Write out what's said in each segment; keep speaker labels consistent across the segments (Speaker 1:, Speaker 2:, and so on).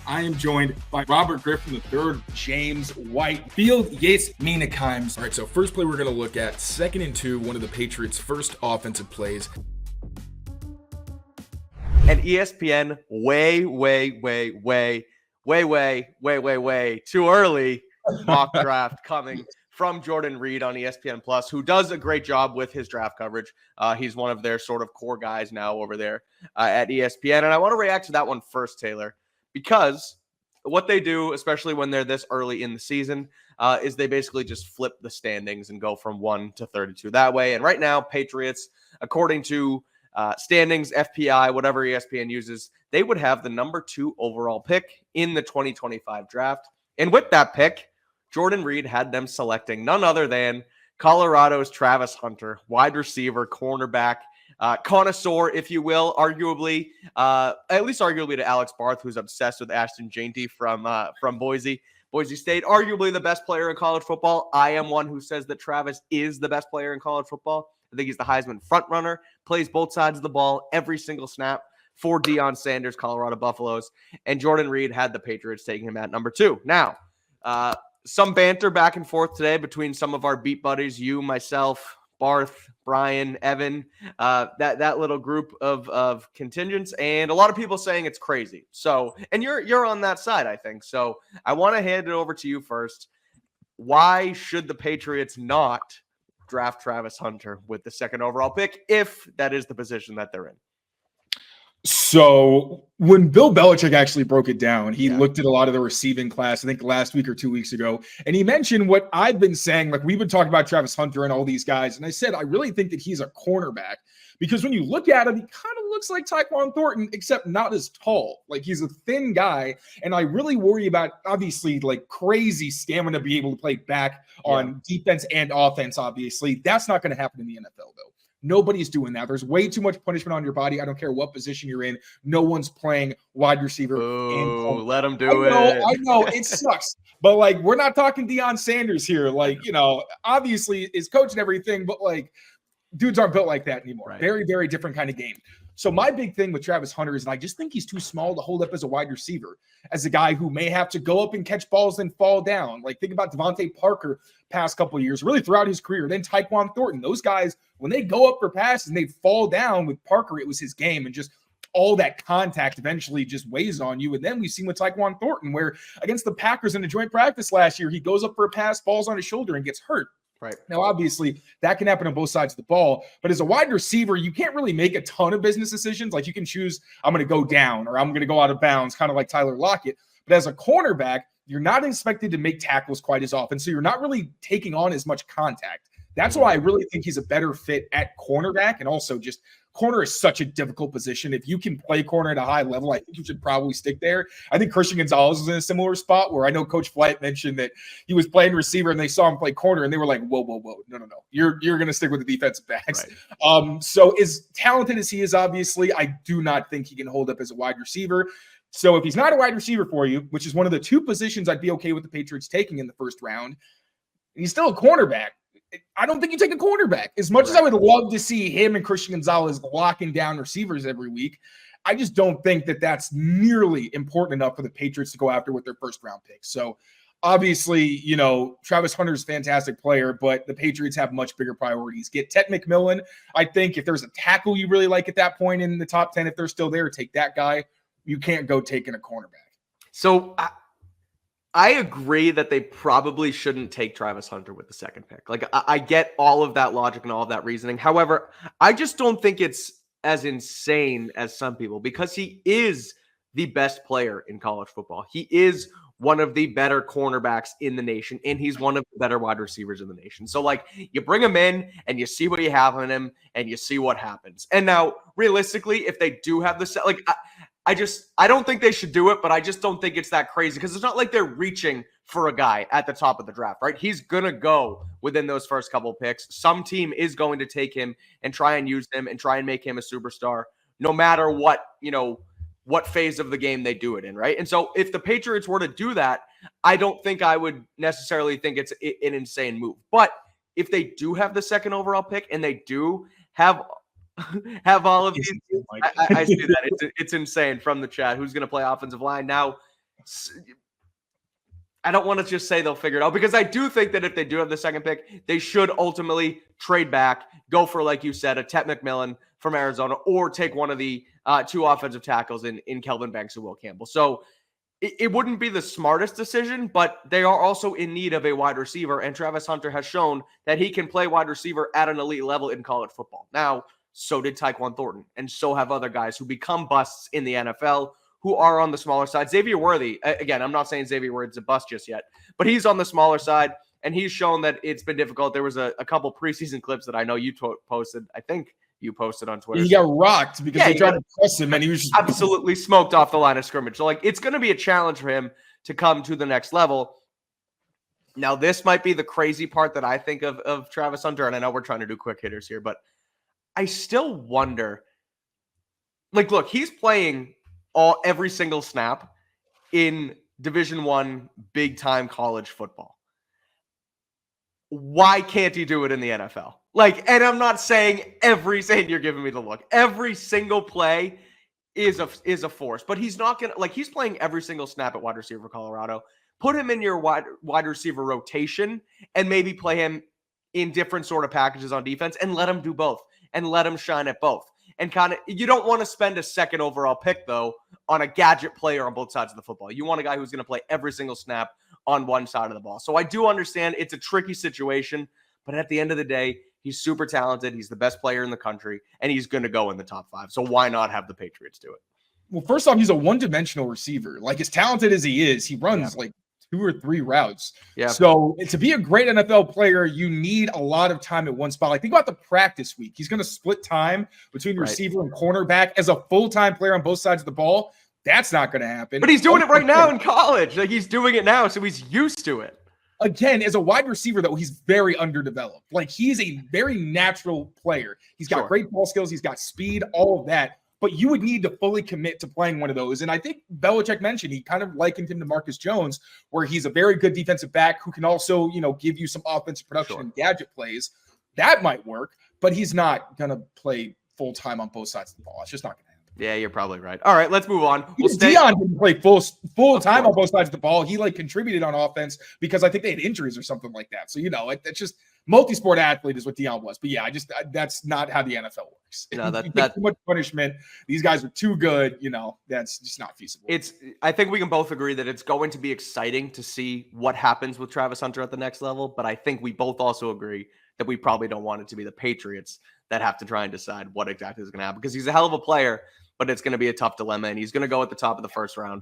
Speaker 1: I am joined by Robert Griffin III, James White, Field Yates Meanakeims. All right, so first play we're going to look at, 2nd and 2, one of the Patriots' first offensive plays.
Speaker 2: And ESPN way too early mock draft coming from Jordan Reed on ESPN Plus, who does a great job with his draft coverage. He's one of their sort of core guys now over there at ESPN. And I want to react to that one first, Taylor, because what they do, especially when they're this early in the season, is they basically just flip the standings and go from 1 to 32 that way. And right now, Patriots, according to standings, FPI, whatever ESPN uses, they would have the number 2 overall pick in the 2025 draft. And with that pick, Jordan Reed had them selecting none other than Colorado's Travis Hunter, wide receiver, cornerback, connoisseur, if you will, arguably, at least arguably to Alex Barth, who's obsessed with Ashton Jeanty from Boise State, arguably the best player in college football. I am one who says that Travis is the best player in college football. I think he's the Heisman frontrunner, plays both sides of the ball every single snap for Deion Sanders, Colorado Buffaloes, and Jordan Reed had the Patriots taking him at number 2. Now, some banter back and forth today between some of our beat buddies, you, myself, Barth, Brian, Evan, that little group of contingents, and a lot of people saying it's crazy. So, and you're on that side, I think. So I want to hand it over to you first. Why should the Patriots not draft Travis Hunter with the 2nd overall pick, if that is the position that they're in?
Speaker 1: So when Bill Belichick actually broke it down, he looked at a lot of the receiving class, I think last week or 2 weeks ago, and he mentioned what I've been saying, like we've been talking about Travis Hunter and all these guys, and I said, I really think that he's a cornerback, because when you look at him, he kind of looks like Tyquan Thornton, except not as tall. Like he's a thin guy, and I really worry about, obviously, like crazy stamina to be able to play back on defense and offense, obviously. That's not going to happen in the NFL, though. Nobody's doing that. There's way too much punishment on your body. I don't care what position you're in. No one's playing wide receiver.
Speaker 2: Oh, let them do it.
Speaker 1: I know it sucks, but like we're not talking Deion Sanders here. Like, you know, obviously is coach and everything, but like dudes aren't built like that anymore. Right. Very, very different kind of game. So my big thing with Travis Hunter is, and I just think he's too small to hold up as a wide receiver, as a guy who may have to go up and catch balls and fall down. Like think about Devontae Parker past couple of years, really throughout his career. Then Tyquan Thornton, those guys, when they go up for passes and they fall down with Parker, it was his game, and just all that contact eventually just weighs on you. And then we've seen with Tyquan Thornton, where against the Packers in the joint practice last year, he goes up for a pass, falls on his shoulder, and gets hurt.
Speaker 2: Right.
Speaker 1: Now, obviously, that can happen on both sides of the ball. But as a wide receiver, you can't really make a ton of business decisions. Like you can choose, I'm going to go down or I'm going to go out of bounds, kind of like Tyler Lockett. But as a cornerback, you're not expected to make tackles quite as often. So you're not really taking on as much contact. That's why I really think he's a better fit at cornerback. And also just corner is such a difficult position. If you can play corner at a high level, I think you should probably stick there. I think Christian Gonzalez was in a similar spot where I know Coach Flight mentioned that he was playing receiver and they saw him play corner and they were like, whoa. No. You're going to stick with the defensive backs. Right. So as talented as he is, obviously, I do not think he can hold up as a wide receiver. So if he's not a wide receiver for you, which is one of the 2 positions I'd be okay with the Patriots taking in the first round, he's still a cornerback. I don't think you take a cornerback. As much as I would love to see him and Christian Gonzalez locking down receivers every week, I just don't think that that's nearly important enough for the Patriots to go after with their first round pick. So obviously, you know, Travis Hunter's a fantastic player, but the Patriots have much bigger priorities. Get Ted McMillan. I think if there's a tackle you really like at that point in the top 10, if they're still there, take that guy. You can't go taking a cornerback.
Speaker 2: So I agree that they probably shouldn't take Travis Hunter with the 2nd pick. Like, I get all of that logic and all of that reasoning. However, I just don't think it's as insane as some people, because he is the best player in college football. He is one of the better cornerbacks in the nation, and he's one of the better wide receivers in the nation. So, like, you bring him in and you see what you have on him and you see what happens. And now, realistically, if they do have the like, I don't think they should do it, but I just don't think it's that crazy, because it's not like they're reaching for a guy at the top of the draft, right? He's going to go within those first couple of picks. Some team is going to take him and try and use him and try and make him a superstar, no matter what, you know, what phase of the game they do it in, right? And so if the Patriots were to do that, I don't think I would necessarily think it's an insane move. But if they do have the 2nd overall pick and they do have all of these, I see that. It's insane from the chat. Who's going to play offensive line? Now, I don't want to just say they'll figure it out, because I do think that if they do have the second pick, they should ultimately trade back, go for, like you said, a Tet McMillan from Arizona, or take one of the two offensive tackles in Kelvin Banks or Will Campbell. So it wouldn't be the smartest decision, but they are also in need of a wide receiver, and Travis Hunter has shown that he can play wide receiver at an elite level in college football. Now, so did Tyquan Thornton, and so have other guys who become busts in the NFL, who are on the smaller side. Xavier Worthy, again, I'm not saying Xavier Worthy's a bust just yet, but he's on the smaller side, and he's shown that it's been difficult. There was a couple preseason clips that I know you posted. I think you posted on Twitter.
Speaker 1: He got rocked because they tried to press him, and he was just
Speaker 2: absolutely smoked off the line of scrimmage. So, like, it's going to be a challenge for him to come to the next level. Now, this might be the crazy part that I think of Travis Hunter, and I know we're trying to do quick hitters here, but I still wonder, like, look, he's playing every single snap in Division I big time college football. Why can't he do it in the NFL? Like, and I'm not saying you're giving me the look. Every single play is a force, but he's not gonna, like, he's playing every single snap at wide receiver for Colorado. Put him in your wide receiver rotation and maybe play him in different sort of packages on defense, and let him do both and let him shine at both. And kind of, you don't want to spend a second overall pick, though, on a gadget player on both sides of the football. You want a guy who's going to play every single snap on one side of the ball. So I do understand it's a tricky situation, but at the end of the day, he's super talented. He's the best player in the country, and he's going to go in the top 5. So why not have the Patriots do it?
Speaker 1: Well, first off, he's a one-dimensional receiver. Like, as talented as he is, he runs like 2 or 3 routes. Yeah. So to be a great NFL player, you need a lot of time at one spot. Like, think about the practice week. He's going to split time between receiver and cornerback as a full-time player on both sides of the ball. That's not going to happen.
Speaker 2: But he's doing it right now in college. Like, he's doing it now, so he's used to it.
Speaker 1: Again, as a wide receiver, though, he's very underdeveloped. Like, he's a very natural player. He's got great ball skills. He's got speed, all of that. But you would need to fully commit to playing one of those. And I think Belichick mentioned, he kind of likened him to Marcus Jones, where he's a very good defensive back who can also, give you some offensive production and gadget plays. That might work, but he's not going to play full-time on both sides of the ball. It's just not going to happen.
Speaker 2: Yeah, you're probably right. All right, let's move on.
Speaker 1: Deion didn't play full time on both sides of the ball. He contributed on offense because I think they had injuries or something like that. So, it's just multi-sport athlete is what Deion was. But yeah, that's not how the NFL works. No, that's too much punishment. These guys are too good. That's just not feasible.
Speaker 2: I think we can both agree that it's going to be exciting to see what happens with Travis Hunter at the next level. But I think we both also agree that we probably don't want it to be the Patriots that have to try and decide what exactly is going to happen, because he's a hell of a player, but it's going to be a tough dilemma, and he's going to go at the top of the first round.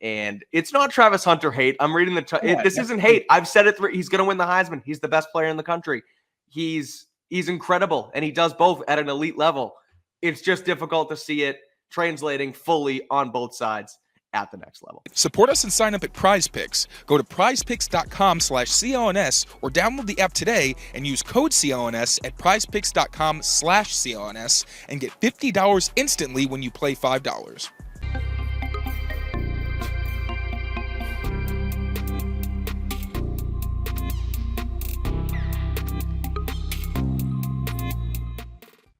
Speaker 2: And it's not Travis Hunter hate. I'm reading this isn't hate. I've said it. He's going to win the Heisman. He's the best player in the country. He's incredible, and he does both at an elite level. It's just difficult to see it translating fully on both sides at the next level.
Speaker 3: Support us and sign up at Prize Picks. Go to prizepicks.com/CLNS or download the app today and use code CLNS at prizepicks.com/CLNS and get $50 instantly when you play $5.